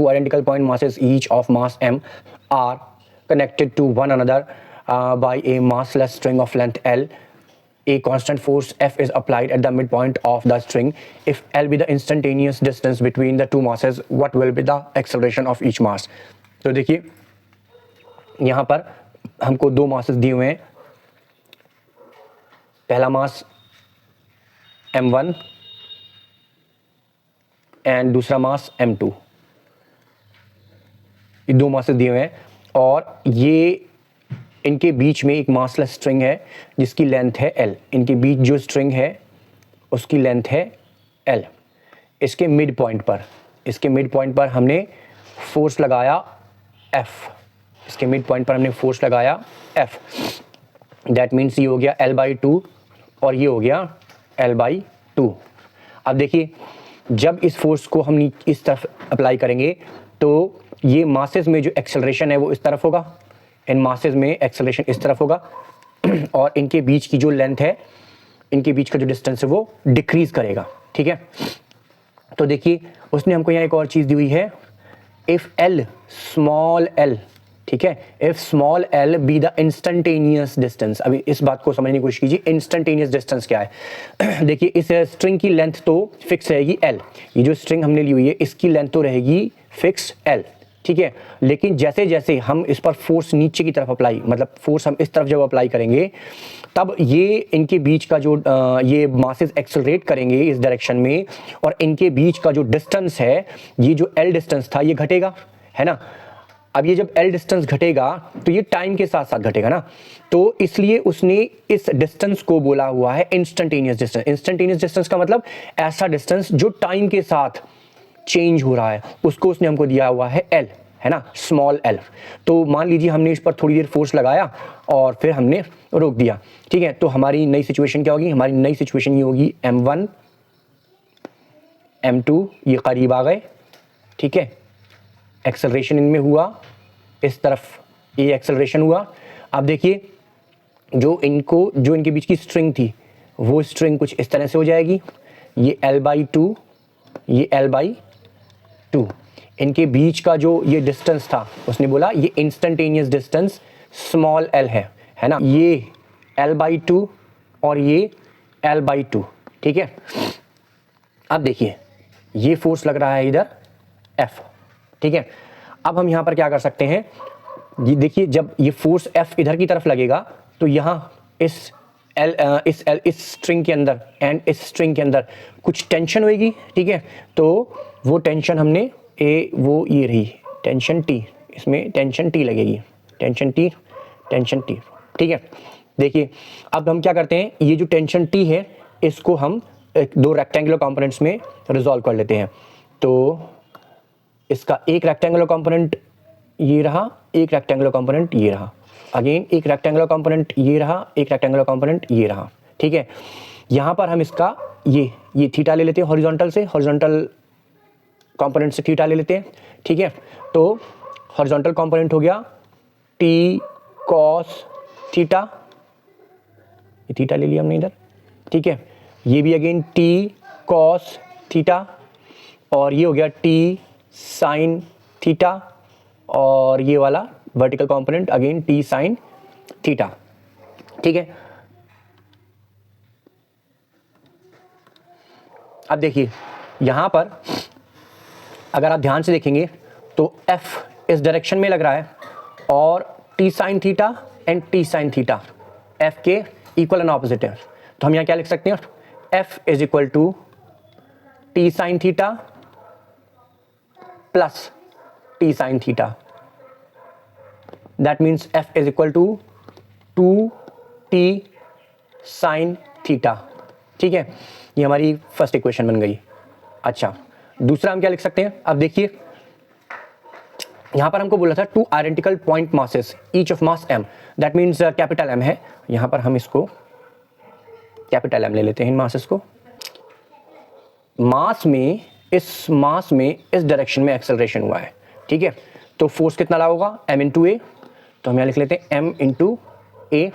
two identical point masses each of mass m are connected to one another by a massless string of length L. A constant force F is applied at the midpoint of the string. If L be the instantaneous distance between the two masses, what will be the acceleration of each mass? तो देखिए यहाँ पर हमको दो masses दिए हुए हैं. पहला मास m1 एंड दूसरा मास m2. ये दो मासेस दिए हुए हैं और ये इनके बीच में एक मासलेस स्ट्रिंग है जिसकी लेंथ है L. इनके बीच जो स्ट्रिंग है उसकी लेंथ है L. इसके मिड पॉइंट पर हमने फोर्स लगाया F. इसके मिड पॉइंट पर हमने फोर्स लगाया F. दैट मीन्स ये हो गया L/2 और ये हो गया L/2. अब देखिए जब इस फोर्स को हम इस तरफ अप्लाई करेंगे तो ये मासेस में जो एक्सेलरेशन है वो इस तरफ होगा, इन मासेस में एक्सेलरेशन इस तरफ होगा और इनके बीच की जो लेंथ है, इनके बीच का जो डिस्टेंस है वो डिक्रीज करेगा. ठीक है, तो देखिए उसने हमको यहाँ एक और चीज़ दी हुई है. इफ L स्मॉल l, ठीक है, if small l be the instantaneous distance. अभी इस बात को समझने की कोशिश कीजिए, इंस्टेंटेनियस डिस्टेंस क्या है. देखिए इस स्ट्रिंग की लेंथ तो फिक्स रहेगी L. ये जो स्ट्रिंग हमने ली हुई है इसकी लेंथ तो रहेगी फिक्स L. ठीक है, लेकिन जैसे जैसे हम इस पर फोर्स नीचे की तरफ अप्लाई, मतलब फोर्स हम इस तरफ जब अप्लाई करेंगे तब ये इनके बीच का जो ये मासेस एक्सेलरेट करेंगे इस डायरेक्शन में और इनके बीच का जो डिस्टेंस है, ये जो L डिस्टेंस था ये घटेगा, है ना. अब ये जब L डिस्टेंस घटेगा तो ये टाइम के साथ साथ घटेगा ना, तो इसलिए उसने इस डिस्टेंस को बोला हुआ है इंस्टेंटेनियस डिस्टेंस. इंस्टेंटेनियस डिस्टेंस का मतलब ऐसा डिस्टेंस जो टाइम के साथ चेंज हो रहा है, उसको उसने हमको दिया हुआ है L, है ना, स्मॉल l. तो मान लीजिए हमने इस पर थोड़ी देर फोर्स लगाया और फिर हमने रोक दिया. ठीक है, तो हमारी नई सिचुएशन क्या होगी? हमारी नई सिचुएशन ये होगी m1 m2 ये करीब आ गए. ठीक है, एक्सेलरेशन इनमें हुआ, इस तरफ ये एक्सेलरेशन हुआ. अब देखिए जो इनके बीच की स्ट्रिंग थी वो स्ट्रिंग कुछ इस तरह से हो जाएगी. ये L/2, ये L/2. इनके बीच का जो ये डिस्टेंस था उसने बोला ये इंस्टेंटेनियस डिस्टेंस स्मॉल l है ना. ये L/2 और ये L/2. ठीक है, अब देखिए ये फोर्स लग रहा है इधर F. ठीक है, अब हम यहाँ पर क्या कर सकते हैं, ये देखिए जब ये फोर्स F इधर की तरफ लगेगा तो यहाँ इस स्ट्रिंग के अंदर एंड इस स्ट्रिंग के अंदर कुछ टेंशन होगी. ठीक है, तो वो टेंशन हमने वो ये रही टेंशन T, इसमें टेंशन T लगेगी, टेंशन T. ठीक है, देखिए अब हम क्या करते हैं, ये जो टेंशन T है इसको हम दो रेक्टेंगुलर कंपोनेंट्स में रिजॉल्व कर लेते हैं. तो इसका एक रेक्टेंगुलर कंपोनेंट ये रहा, एक रेक्टेंगुलर कंपोनेंट ये रहा, अगेन एक रेक्टेंगुलर कंपोनेंट ये रहा, एक रेक्टेंगुलर कंपोनेंट ये रहा. ठीक है, यहाँ पर हम इसका ये थीटा ले लेते हैं हॉरिजॉन्टल कंपोनेंट से थीटा ले लेते हैं. ठीक है, तो हॉरिजॉन्टल कंपोनेंट हो गया T cos थीटा, ये थीटा ले लिया हमने इधर. ठीक है, ये भी अगेन T cos थीटा और ये हो गया T sin थीटा और ये वाला vertical component again T sin theta. ठीक है, अब देखिए यहां पर अगर आप ध्यान से देखेंगे तो F इस डायरेक्शन में लग रहा है और T sin theta and T sin theta F के इक्वल एंड ऑपोजिट है. तो हम यहाँ क्या लिख सकते हैं, F is equal to T sin theta plus T sin theta. That means F is equal to 2T sin theta. ठीक है, ये हमारी फर्स्ट इक्वेशन बन गई. अच्छा, दूसरा हम क्या लिख सकते हैं, अब देखिए यहां पर हमको बोला था two identical point masses each of mass m. That means capital M है, यहां पर हम इसको कैपिटल M ले लेते हैं इन मासेस को. इस मास में इस डायरेक्शन में एक्सेलरेशन हुआ है. ठीक है, तो फोर्स कितना लगा होगा, m इंटू ए. तो हम यहाँ लिख लेते हैं m इंटू ए.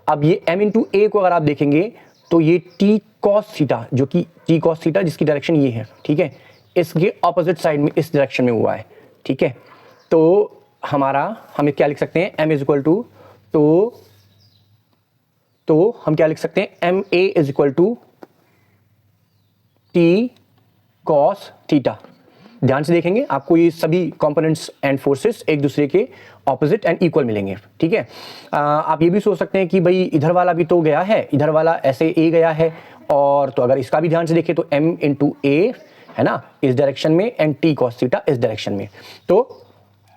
अब ये m इंटू ए को अगर आप देखेंगे तो ये T cos थीटा, जो कि T cos थीटा जिसकी डायरेक्शन ये है, ठीक है, इसके ऑपोजिट साइड में इस डायरेक्शन में हुआ है. ठीक है। तो हमारा हमें क्या लिख सकते हैं, m इज इक्वल टू, तो हम क्या लिख सकते हैं, M A is equal to T cos theta. ध्यान से देखेंगे आपको ये सभी कंपोनेंट्स एंड फोर्सेस एक दूसरे के ऑपोजिट एंड इक्वल मिलेंगे, ठीक है। आप ये भी सोच सकते हैं कि भाई इधर वाला भी तो गया है, इधर वाला ऐसे ए गया है, और तो अगर इसका भी ध्यान से देखें तो m इंटू ए है ना इस डायरेक्शन में, एंड टी कॉस थीटा इस डायरेक्शन में, तो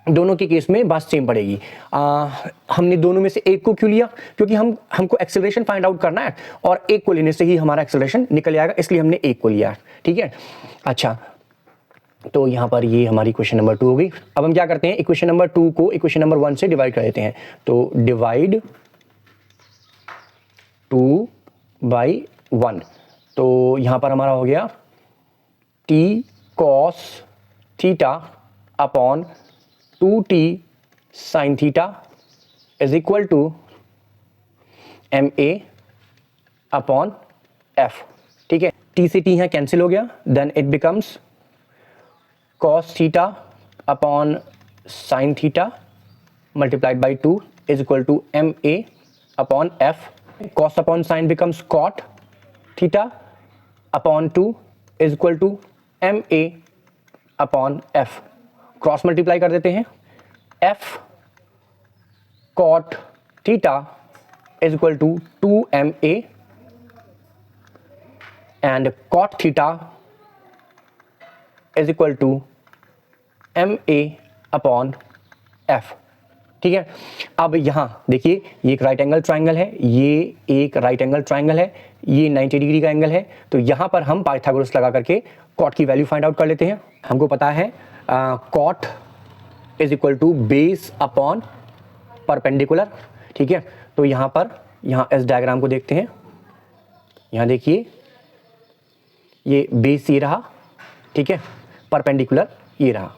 दोनों के केस में बात सेम पड़ेगी। हमने दोनों में से एक को क्यों लिया, क्योंकि हमको एक्सेलरेशन फाइंड आउट करना है, और एक को लेने से ही हमारा एक्सेलरेशन निकल जाएगा, इसलिए हमने एक को लिया, ठीक है। अच्छा, तो यहां पर ये हमारी क्वेश्चन नंबर 2 हो गई। अब हम क्या करते हैं, इक्वेशन नंबर 2 को इक्वेशन नंबर 1 से डिवाइड कर देते हैं। तो डिवाइड 2/1, तो यहां पर हमारा हो गया t cos theta upon 2t sin theta is equal to ma upon f, ठीक है। t से t यहाँ कैंसिल हो गया, then it becomes cos theta upon sin theta multiplied by 2 is equal to ma upon f। cos अपॉन sin becomes cot theta upon 2 is equal to ma upon f। Cross multiply कर देते हैं, f cot theta is equal to 2ma and cot theta is equal to ma upon f, ठीक है। अब यहां देखिए ये एक राइट एंगल ट्राइंगल है, ये एक राइट एंगल ट्राइंगल है, ये 90 डिग्री का एंगल है, तो यहां पर हम पाइथागोरस लगा करके cot की वैल्यू फाइंड आउट कर लेते हैं। हमको पता है cot is equal to base upon perpendicular, ठीक है। तो यहां पर इस डायग्राम को देखते हैं, यहां देखिए ये बेस ये रहा, ठीक है, परपेंडिकुलर ये रहा,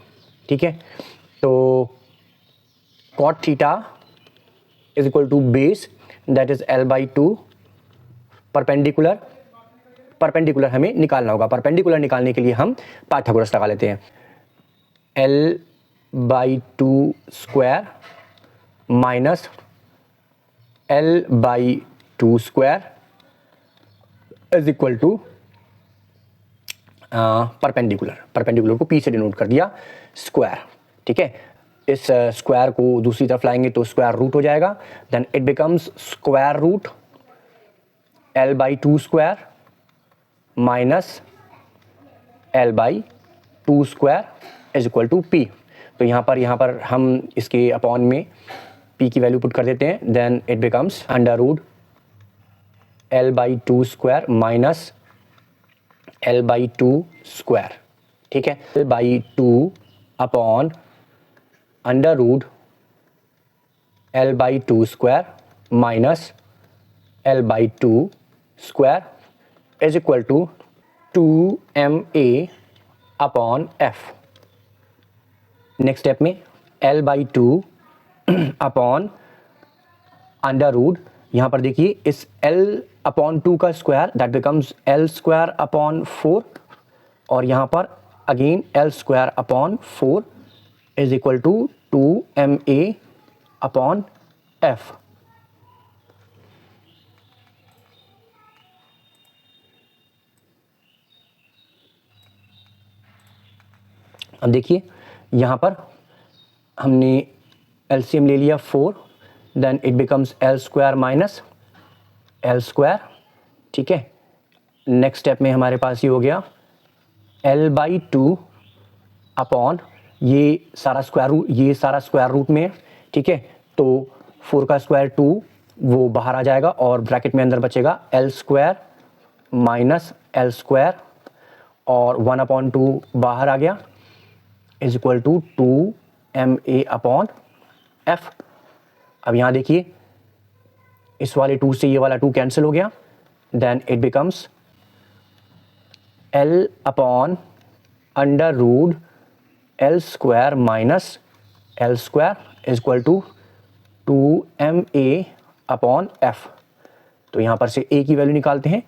ठीक है। तो cot theta is equal to base that is l/2, perpendicular हमें निकालना होगा। परपेंडिकुलर निकालने के लिए हम पाइथागोरस लगा लेते हैं, l/2 square minus l/2 square is equal to perpendicular को p से डिनोट कर दिया स्क्वायर, ठीक है। इस स्क्वायर को दूसरी तरफ लाएंगे तो स्क्वायर रूट हो जाएगा, then it becomes square root l/2 square minus l/2 square is equal to p। तो यहाँ पर हम इसके अपॉन में p की वैल्यू पुट कर देते हैं, then it becomes under root l/2 square minus l/2 square, ठीक है। l/2 upon under root l/2 square minus l/2 square is equal to 2ma upon f। Next step में l/2 upon under root, यहाँ पर देखिए इस l/2 का square that becomes l square upon 4, और यहाँ पर again l square upon 4 is equal to 2ma upon f। अब देखिए यहाँ पर हमने एलसीएम ले लिया 4, then it becomes l square minus l square, ठीक है। नेक्स्ट स्टेप में हमारे पास ये हो गया l/2 अपॉन ये सारा स्क्वायर रूट में है, ठीक है। तो 4 का स्क्वायर 2 वो बाहर आ जाएगा, और ब्रैकेट में अंदर बचेगा l square minus l square, और 1/2 बाहर आ गया is equal to 2ma upon f। अब यहाँ देखिए इस वाले 2 से ये वाला 2 कैंसिल हो गया, then it becomes l upon under root l square minus l square is equal to 2ma upon f। तो यहाँ पर से a की वैल्यू निकालते हैं,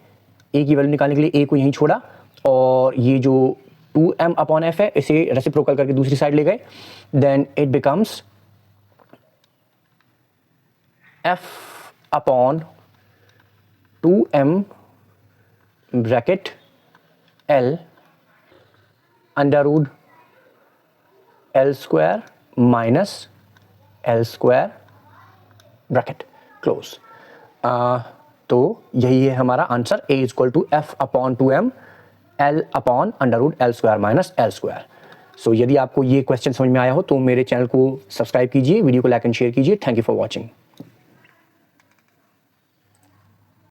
a की वैल्यू निकालने के लिए a को यहीं छोड़ा, और ये जो 2m अपॉन एफ है, इसे रेसिप्रोकल करके दूसरी साइड ले गए, then it becomes f upon 2m bracket l under root l square minus l square bracket close. तो यही है हमारा answer, a is equal to f upon 2m l upon under root l square minus l square. So यदि आपको ये question समझ में आया हो तो मेरे चैनल को सब्सक्राइब कीजिए, वीडियो को लाइक एंड शेयर कीजिए। Thank you for watching.